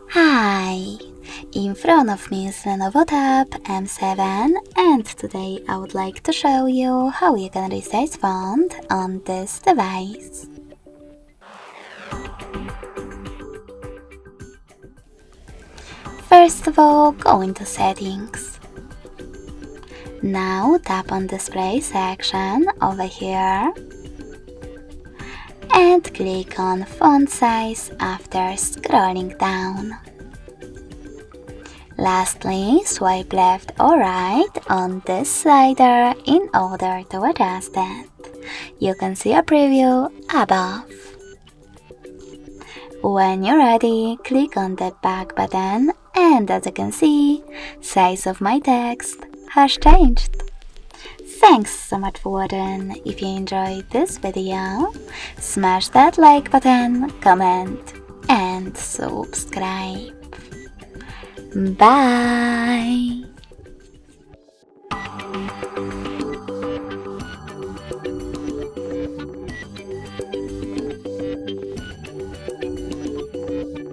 Hi! In front of me is Lenovo Tab M7 and today I would like to show you how you can reset font on this device. First of all, go into Settings. Now tap on Display section over here and click on Font Size after scrolling down. Lastly, swipe left or right on this slider in order to adjust it. You can see a preview above. When you're ready, click on the back button and as you can see, size of my text has changed. Thanks so much for watching. If you enjoyed this video, smash that like button, comment and subscribe. Bye!